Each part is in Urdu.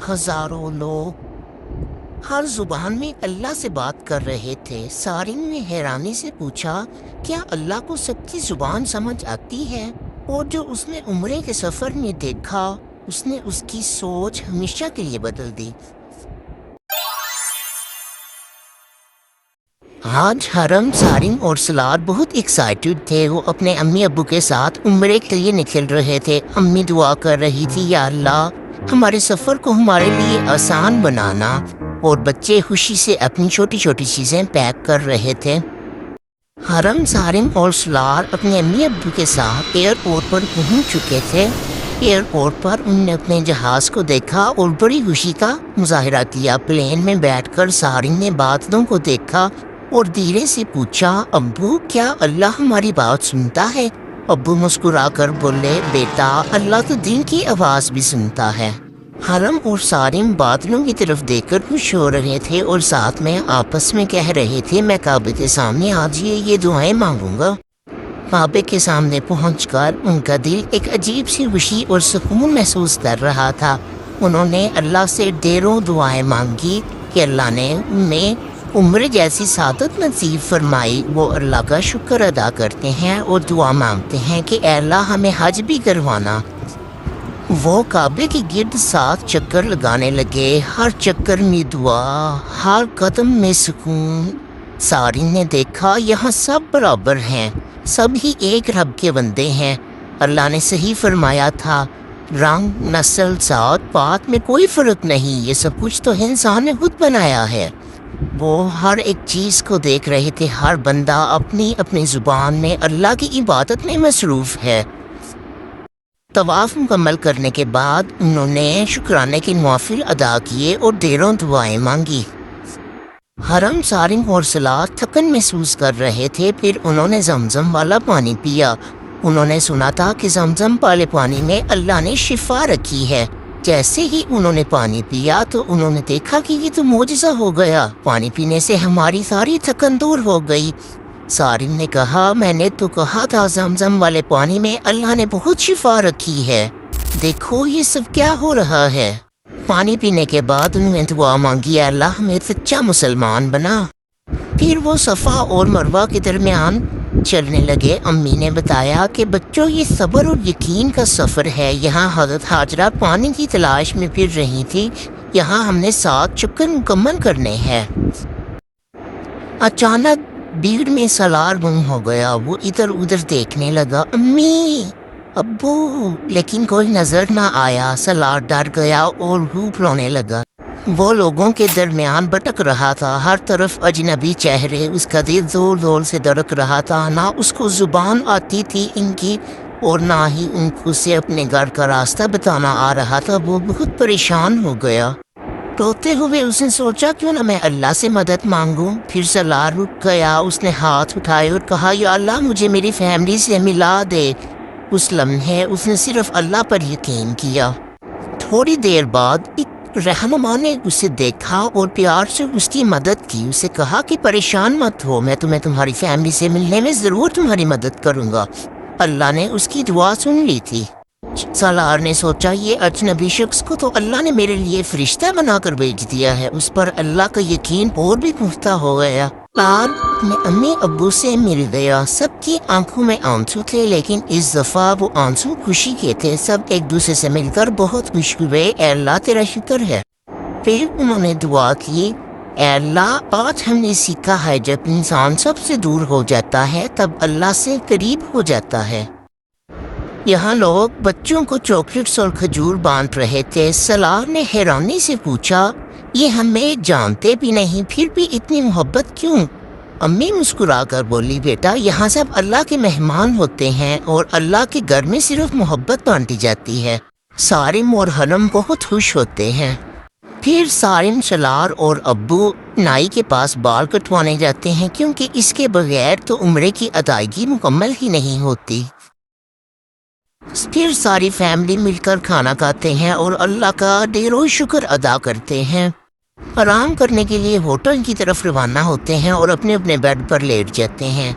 ہزاروں لوگ ہر زبان میں اللہ سے بات کر رہے تھے۔ سارن نے حیرانی سے پوچھا، کیا اللہ کو سب کی زبان سمجھ آتی ہے؟ اور جو اس نے عمرے کے سفر میں دیکھا، اس نے اس کی سوچ ہمیشہ کے لیے بدل دی۔ آج حرم، سارن اور سلار بہت ایکسائٹڈ تھے۔ وہ اپنے امی ابو کے ساتھ عمرے کے لیے نکل رہے تھے۔ امی دعا کر رہی تھی، یا اللہ ہمارے سفر کو ہمارے لیے آسان بنانا، اور بچے خوشی سے اپنی چھوٹی چھوٹی چیزیں پیک کر رہے تھے۔ حرم، سارن اور سلار اپنے امی ابو کے ساتھ ایئرپورٹ پر پہنچ چکے تھے۔ ایئرپورٹ پر انہوں نے اپنے جہاز کو دیکھا اور بڑی خوشی کا مظاہرہ کیا۔ پلین میں بیٹھ کر سارن نے بادلوں کو دیکھا اور دھیرے سے پوچھا، ابو کیا اللہ ہماری بات سنتا ہے؟ ابو مسکرا کر بولے، بیٹا اللہ تو دل کی آواز بھی سنتا ہے۔ حرم اور سارن بادلوں کی طرف دیکھ کر خوش ہو رہے تھے اور ساتھ میں آپس میں کہہ رہے تھے، میں کعبے کے سامنے آج یہ دعائیں مانگوں گا۔ کعبے کے سامنے پہنچ کر ان کا دل ایک عجیب سی خوشی اور سکون محسوس کر رہا تھا۔ انہوں نے اللہ سے ڈھیروں دعائیں مانگی کہ اللہ نے انہیں عمرے جیسی سعادت نصیب فرمائی۔ وہ اللہ کا شکر ادا کرتے ہیں اور دعا مانگتے ہیں کہ اے اللہ ہمیں حج بھی کروانا۔ وہ کعبے کے گرد 7 چکر لگانے لگے، ہر چکر میں دعا، ہر قدم میں سکون۔ سارن نے دیکھا یہاں سب برابر ہیں، سب ہی ایک رب کے بندے ہیں۔ اللہ نے صحیح فرمایا تھا، رنگ، نسل، ذات پات میں کوئی فرق نہیں، یہ سب کچھ تو انسان نے خود بنایا ہے۔ وہ ہر ایک چیز کو دیکھ رہے تھے، ہر بندہ اپنی اپنی زبان میں اللہ کی عبادت میں مصروف ہے۔ طواف مکمل کرنے کے بعد انہوں نے شکرانے کے نوافل ادا کیے اور ڈھیروں دعائیں مانگی۔ حرم، سارن اور سلار تھکن محسوس کر رہے تھے، پھر انہوں نے زمزم والا پانی پیا۔ انہوں نے سنا تھا کہ زمزم والے پانی میں اللہ نے شفا رکھی ہے۔ جیسے ہی انہوں نے پانی پیا تو انہوں نے دیکھا کہ یہ تو معجزہ ہو گیا، پانی پینے سے ہماری ساری تھکن دور ہو گئی۔ سارن نے کہا، میں نے تو کہا تھا زمزم والے پانی میں اللہ نے بہت شفا رکھی ہے، دیکھو یہ سب کیا ہو رہا ہے۔ پانی پینے کے بعد انہوں نے دعا مانگی، اے اللہ ہمیں سچا مسلمان بنا۔ پھر وہ صفا اور مروہ کے درمیان چلنے لگے۔ امی نے بتایا کہ بچوں یہ صبر اور یقین کا سفر ہے۔ یہاں حضرت ہاجرہ پانی کی تلاش میں پھر رہی تھی، یہاں ہم نے 7 چکر مکمل کرنے ہیں۔ اچانک بھیڑ میں سلار گم ہو گیا۔ وہ ادھر ادھر دیکھنے لگا، امی، ابو، لیکن کوئی نظر نہ آیا۔ سلار ڈر گیا اور روپ رونے لگا۔ وہ لوگوں کے درمیان بھٹک رہا تھا، ہر طرف اجنبی چہرے، اس کا دل زور زور سے دھڑک رہا تھا۔ نہ اس کو زبان آتی تھی ان کی اور نہ ہی ان کو سے اپنے گھر کا راستہ بتانا آ رہا تھا۔ وہ بہت پریشان ہو گیا۔ روتے ہوئے اس نے سوچا، کیوں نہ میں اللہ سے مدد مانگوں۔ پھر سلار رک گیا، اس نے ہاتھ اٹھائے اور کہا، یا اللہ مجھے میری فیملی سے ملا دے۔ اس لمحے اس نے صرف اللہ پر یقین کیا۔ تھوڑی دیر بعد ایک رہنما نے اسے دیکھا اور پیار سے اس کی مدد کی۔ اسے کہا کہ پریشان مت ہو، میں تمہیں تمہاری فیملی سے ملنے میں ضرور تمہاری مدد کروں گا۔ اللہ نے اس کی دعا سن لی تھی۔ سالار نے سوچا، یہ اجنبی شخص کو تو اللہ نے میرے لیے فرشتہ بنا کر بھیج دیا ہے۔ اس پر اللہ کا یقین اور بھی پختہ ہو گیا۔ سالار اپنے امی ابو سے مل گیا۔ سب کی آنکھوں میں آنسو تھے، لیکن اس دفعہ وہ آنسو خوشی کے تھے۔ سب ایک دوسرے سے مل کر بہت خوش ہوئے، اے اللہ تیرا شکر ہے۔ پھر انہوں نے دعا کی، اے اللہ آج ہم نے سیکھا ہے جب انسان سب سے دور ہو جاتا ہے تب اللہ سے قریب ہو جاتا ہے۔ یہاں لوگ بچوں کو چاکلیٹس اور کھجور بانٹ رہے تھے۔ سالار نے حیرانی سے پوچھا، یہ ہمیں جانتے بھی نہیں پھر بھی اتنی محبت کیوں؟ امی مسکرا کر بولی، بیٹا یہاں سب اللہ کے مہمان ہوتے ہیں اور اللہ کے گھر میں صرف محبت بانٹی جاتی ہے۔ سارن اور حرم بہت خوش ہوتے ہیں۔ پھر سارن، سالار اور ابو نائی کے پاس بال کٹوانے جاتے ہیں، کیونکہ اس کے بغیر تو عمرے کی ادائیگی مکمل ہی نہیں ہوتی۔ پھر ساری فیملی مل کر کھانا کھاتے ہیں اور اللہ کا ڈھیروں شکر ادا کرتے ہیں۔ آرام کرنے کے لیے ہوٹل کی طرف روانہ ہوتے ہیں اور اپنے اپنے بیڈ پر لیٹ جاتے ہیں۔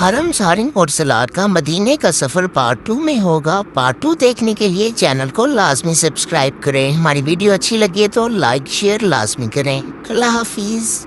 حرم سارنگ اور سلاد کا مدینے کا سفر پارٹ 2 میں ہوگا۔ پارٹ 2 دیکھنے کے لیے چینل کو لازمی سبسکرائب کریں۔ ہماری ویڈیو اچھی لگی تو لائک شیئر لازمی کریں۔ اللہ حافظ۔